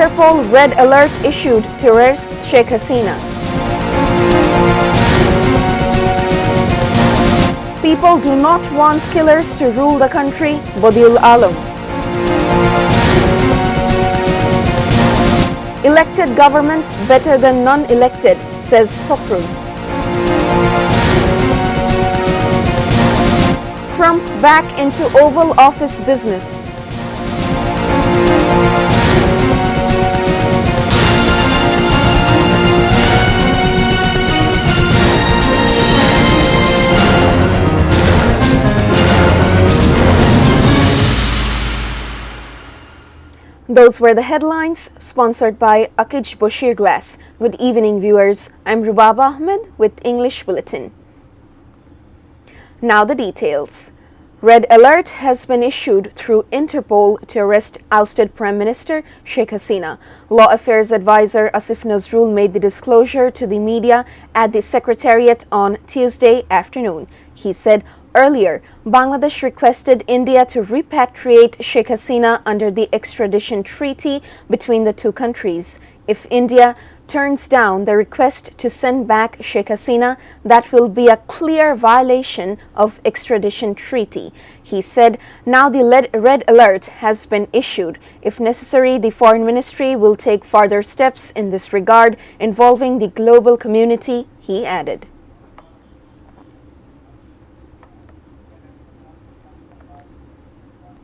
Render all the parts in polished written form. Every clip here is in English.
Interpol Red Alert issued to arrest Sheikh Hasina. People do not want killers to rule the country, Badiul Alam. Elected government better than non-elected, says Fakhrul. Trump back into Oval Office business. Those were the headlines, sponsored by Akij Bashir Glass. Good evening, viewers. I'm Rubaba Ahmed with English Bulletin. Now the details. Red alert has been issued through Interpol to arrest ousted Prime Minister Sheikh Hasina. Law Affairs Advisor Asif Nazrul made the disclosure to the media at the Secretariat on Tuesday afternoon. He said earlier, Bangladesh requested India to repatriate Sheikh Hasina under the extradition treaty between the two countries. If India turns down the request to send back Sheikh Hasina, that will be a clear violation of extradition treaty. He said now the red alert has been issued. If necessary, the Foreign Ministry will take further steps in this regard involving the global community, he added.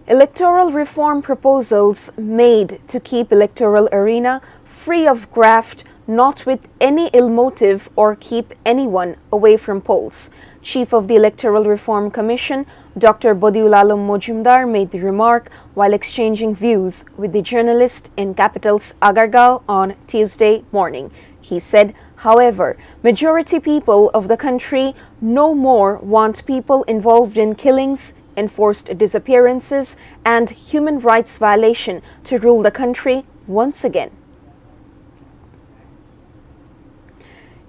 Electoral reform proposals made to keep electoral arena free of graft, not with any ill motive, or keep anyone away from polls. Chief of the Electoral Reform Commission, Dr. Badiul Alam Mojumdar, made the remark while exchanging views with the journalist in capital's Agargaon on Tuesday morning. He said, however, majority people of the country no more want people involved in killings, enforced disappearances, and human rights violation to rule the country once again.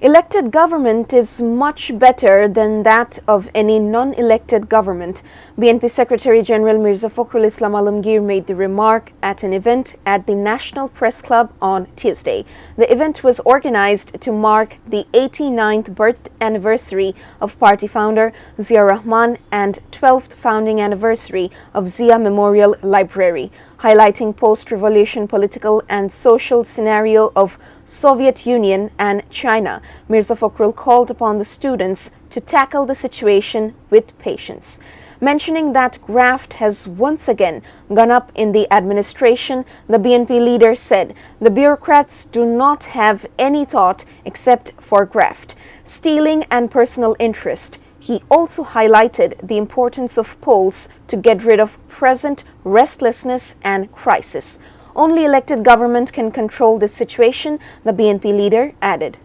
Elected government is much better than that of any non-elected government. BNP Secretary General Mirza Fakhrul Islam Alamgir made the remark at an event at the National Press Club on Tuesday. The event was organized to mark the 89th birth anniversary of party founder Zia Rahman and 12th founding anniversary of Zia Memorial Library, highlighting post-revolution political and social scenario of Soviet Union and China. Mirza Fakhrul called upon the students to tackle the situation with patience. Mentioning that graft has once again gone up in the administration, the BNP leader said the bureaucrats do not have any thought except for graft, stealing and personal interest. He also highlighted the importance of polls to get rid of present restlessness and crisis. Only elected government can control this situation, the BNP leader added.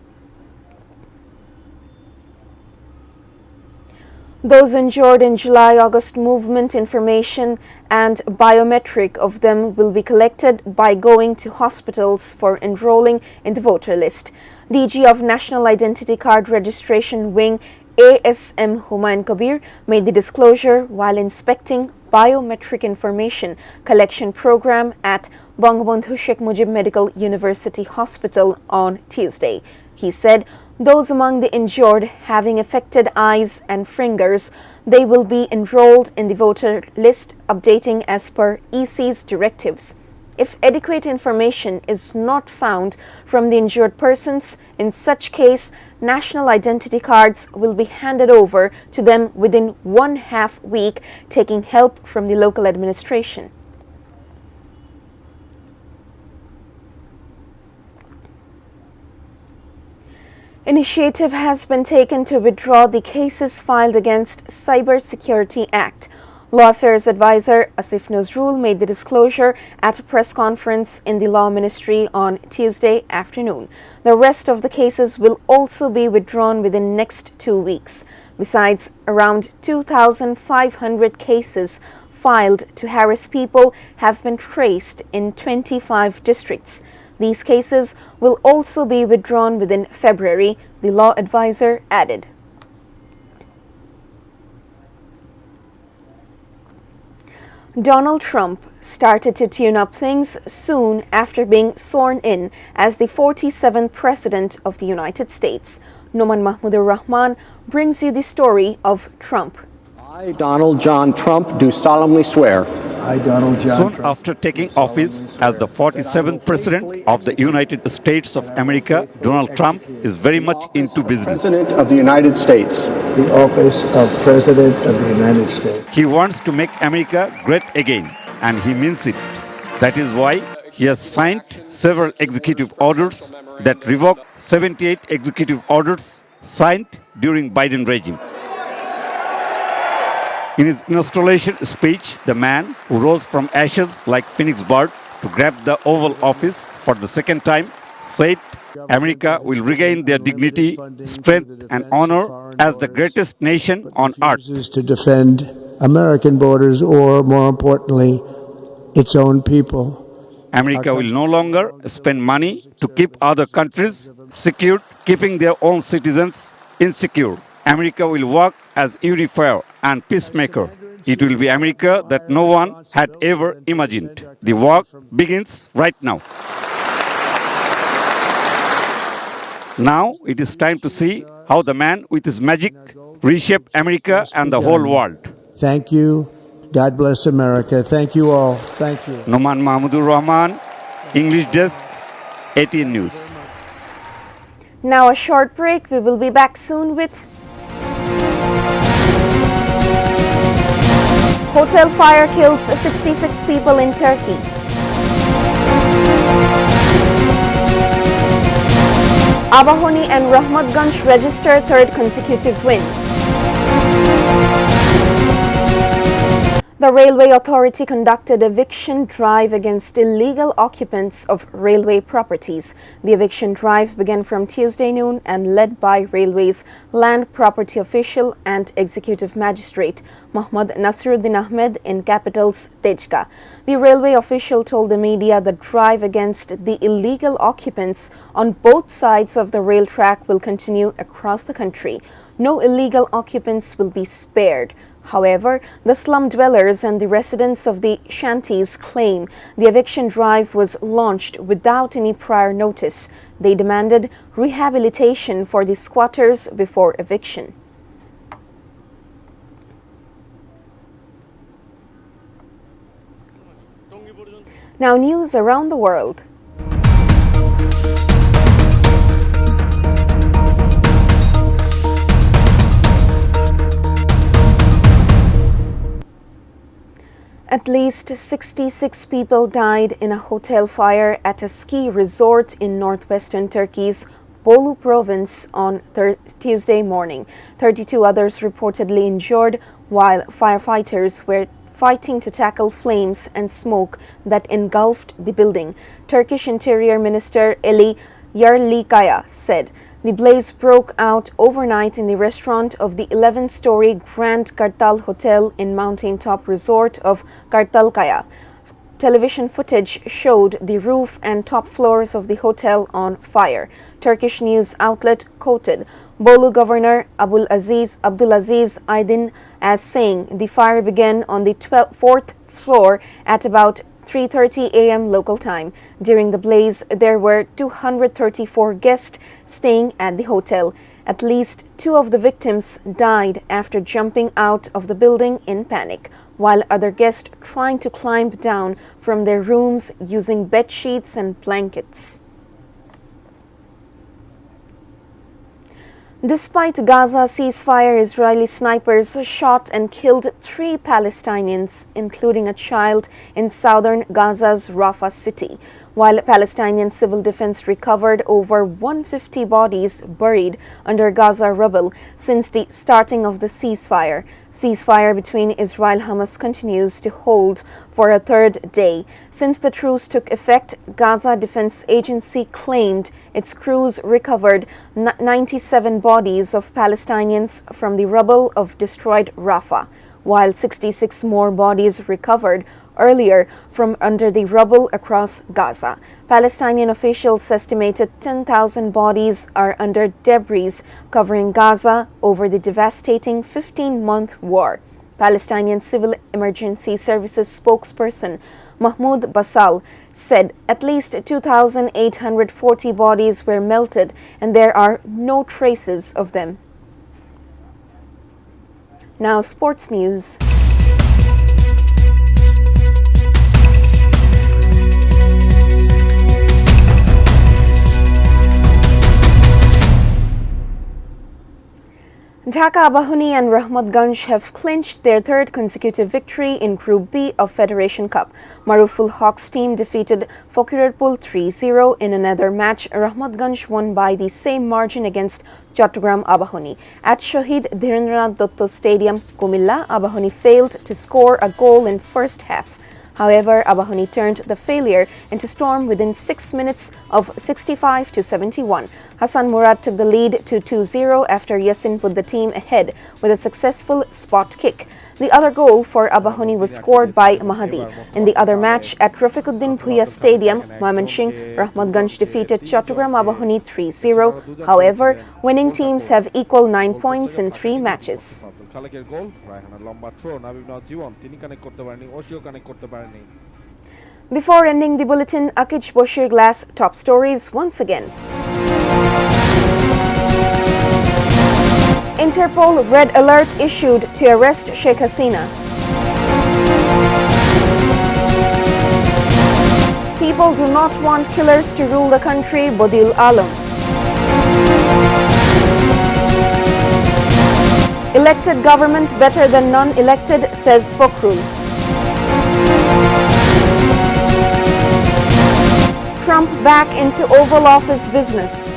Those injured in July-August movement information and biometric of them will be collected by going to hospitals for enrolling in the voter list. DG of National Identity Card Registration Wing ASM Humayun Kabir made the disclosure while inspecting biometric information collection program at Bangabandhu Sheikh Mujib Medical University Hospital on Tuesday. He said those among the injured having affected eyes and fingers, they will be enrolled in the voter list, updating as per EC's directives. If adequate information is not found from the injured persons, in such case, national identity cards will be handed over to them within 1/2 week, taking help from the local administration. Initiative has been taken to withdraw the cases filed against Cybersecurity Act. Law Affairs Advisor Asif Nazrul made the disclosure at a press conference in the Law Ministry on Tuesday afternoon. The rest of the cases will also be withdrawn within next 2 weeks. Besides, around 2,500 cases filed to harass people have been traced in 25 districts. These cases will also be withdrawn within February, the law advisor added. Donald Trump started to tune up things soon after being sworn in as the 47th President of the United States. Noman Mahmudur Rahman brings you the story of Trump. I, Donald John Trump, do solemnly swear. I, Donald John Soon Trump, after taking office as the 47th President of the United States of America, Donald Trump is very much into business. President of the United States. the office of President of the United States. He wants to make America great again, and he means it. That is why he has signed several executive orders that revoke 78 executive orders signed during Biden regime. In his installation speech, the man who rose from ashes like Phoenix bird to grab the Oval Office for the second time said America will regain their dignity, strength and honor as the greatest nation on earth. To defend American borders or, more importantly, its own people. America will no longer spend money to keep other countries secure, keeping their own citizens insecure. America will work as unifier and peacemaker. It will be America that no one had ever imagined. The work begins right now. Now it is time to see how the man with his magic reshaped America and the whole world. Thank you. God bless America. Thank you all. Thank you. Noman Mahmudur Rahman, English Desk, ATN News. Now a short break. We will be back soon with hotel fire kills 66 people in Turkey. Abahoni and Rahmatganj register third consecutive win. The Railway Authority conducted eviction drive against illegal occupants of railway properties. The eviction drive began from Tuesday noon and led by Railway's land property official and executive magistrate Mohammad Nasiruddin Ahmed in capital's Tejka. The railway official told the media the drive against the illegal occupants on both sides of the rail track will continue across the country. No illegal occupants will be spared. However, the slum dwellers and the residents of the shanties claim the eviction drive was launched without any prior notice. They demanded rehabilitation for the squatters before eviction. Now news around the world. At least 66 people died in a hotel fire at a ski resort in northwestern Turkey's Bolu province on Tuesday morning. 32 others reportedly injured while firefighters were fighting to tackle flames and smoke that engulfed the building. Turkish Interior Minister Ali Yerlikaya said the blaze broke out overnight in the restaurant of the 11-story Grand Kartal Hotel in mountaintop resort of Kartalkaya. Television footage showed the roof and top floors of the hotel on fire. Turkish news outlet quoted Bolu Governor Abdulaziz Aydin as saying the fire began on the 4th floor at about 3:30 a.m. local time. During the blaze, there were 234 guests staying at the hotel. At least 2 of the victims died after jumping out of the building in panic, while other guests trying to climb down from their rooms using bed sheets and blankets. Despite Gaza ceasefire, Israeli snipers shot and killed 3 Palestinians, including a child in southern Gaza's Rafah city, while Palestinian civil defense recovered over 150 bodies buried under Gaza rubble since the starting of the ceasefire. Ceasefire between Israel and Hamas continues to hold for a 3rd day. Since the truce took effect, Gaza Defense Agency claimed its crews recovered 97 bodies of Palestinians from the rubble of destroyed Rafah, while 66 more bodies recovered earlier from under the rubble across Gaza. Palestinian officials estimated 10,000 bodies are under debris covering Gaza over the devastating 15-month war. Palestinian Civil Emergency Services spokesperson Mahmoud Basal said at least 2,840 bodies were melted and there are no traces of them. Now, sports news. Dhaka Abahani and Rahmatganj have clinched their third consecutive victory in Group B of Federation Cup. Maruful Hawks team defeated Fakirpur 3-0 in another match. Rahmatganj won by the same margin against Chattogram Abahani. At Shahid Dhirendranath Dotto Stadium, Kumilla, Abahani failed to score a goal in first half. However, Abahani turned the failure into storm within 6 minutes of 65 to 71. Hassan Murad took the lead to 2-0 after Yassin put the team ahead with a successful spot kick. The other goal for Abahani was scored by Mahdi. In the other match at Rafiquddin Bhuiya Stadium, Mymensingh Rahmatganj defeated Chattogram Abahani 3-0. However, winning teams have equal 9 points in 3 matches. Before ending the bulletin, Akij Boshir Glass top stories once again. Interpol Red Alert issued to arrest Sheikh Hasina. People do not want killers to rule the country, Bodil Alam. Elected government better than non-elected, says Fakhrul. Trump back into Oval Office business.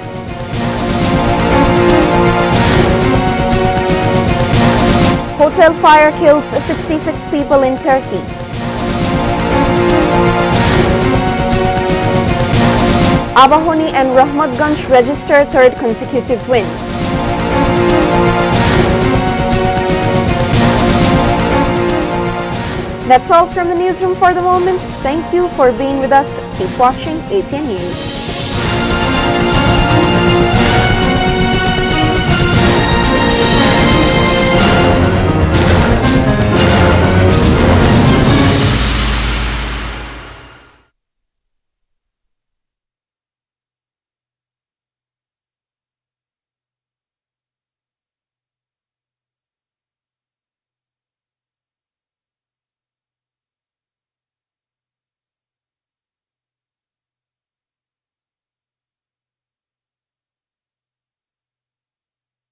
Hotel fire kills 66 people in Turkey. Abahani and Rahmatganj register third consecutive win. That's all from the newsroom for the moment. Thank you for being with us. Keep watching ATN News.